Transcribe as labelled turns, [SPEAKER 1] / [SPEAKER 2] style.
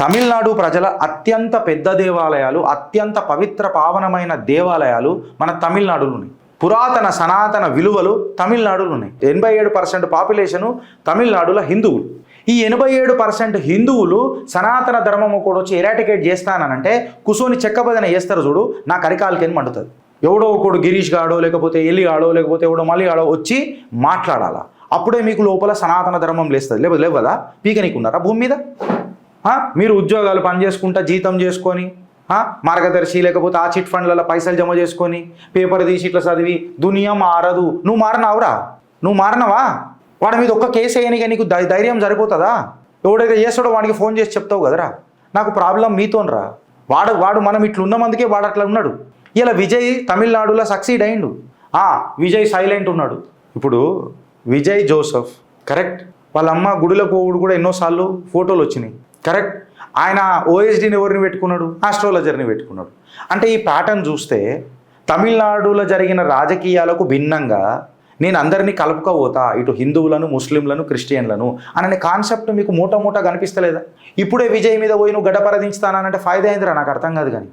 [SPEAKER 1] తమిళనాడు ప్రజల అత్యంత పెద్ద దేవాలయాలు, అత్యంత పవిత్ర పావనమైన దేవాలయాలు మన తమిళనాడులో ఉన్నాయి. పురాతన సనాతన విలువలు తమిళనాడులో ఉన్నాయి. 87% పాపులేషను తమిళనాడులో హిందువులు. ఈ 87% హిందువులు సనాతన ధర్మము కూడా వచ్చి ఎరాటికేట్ చేస్తానంటే కుసోని చెక్కబదన చేస్తారు చూడు, నా కరికాలకేని మండుతుంది. ఎవడో ఒకడు గిరీష్ గాడో లేకపోతే ఎల్లిగాడో లేకపోతే ఎవడో మల్లిగాడో వచ్చి మాట్లాడాలా, అప్పుడే మీకు లోపల సనాతన ధర్మం లేస్తుంది. లేకపోతే లేవదా? పీకనీకున్నారా భూమి మీద? మీరు ఉద్యోగాలు పని చేసుకుంటా జీతం చేసుకొని మార్గదర్శి లేకపోతే ఆ చిట్ ఫండ్లలో పైసలు జమ చేసుకొని పేపర్ తీసి ఇట్లా చదివి దునియా మారదు. నువ్వు మారినావురా? నువ్వు మారినవా? వాడి మీద ఒక్క కేసు వేయనిక నీకు ధైర్యం సరిపోతుందా? ఎవడైతే చేస్తాడో వాడికి ఫోన్ చేసి చెప్తావు కదరా, నాకు ప్రాబ్లం మీతోనరా. వాడు మనం ఇట్లున్నమందుకే వాడు అట్లా ఉన్నాడు. ఇలా విజయ్ తమిళనాడులో సక్సీడ్ అయిండు. విజయ్ సైలెంట్ ఉన్నాడు. ఇప్పుడు విజయ్ జోసెఫ్ కరెక్ట్, వాళ్ళ అమ్మ గుడిలో పోవుడు కూడా ఎన్నోసార్లు ఫోటోలు వచ్చినాయి కరెక్ట్. ఆయన ఓఎస్డీని ఎవరిని పెట్టుకున్నాడు? ఆస్ట్రాలజర్ని పెట్టుకున్నాడు. అంటే ఈ ప్యాటర్న్ చూస్తే తమిళనాడులో జరిగిన రాజకీయాలకు భిన్నంగా నేను అందరినీ కలుపుకోపోతా, ఇటు హిందువులను ముస్లింలను క్రిస్టియన్లను అనే కాన్సెప్ట్ మీకు మూట కనిపిస్తలేదా? ఇప్పుడే విజయ్ మీద పోయి నువ్వు గడ్డపరదించుతానంటే ఫాయిదా అయిందిరా, నాకు అర్థం కాదు. కానీ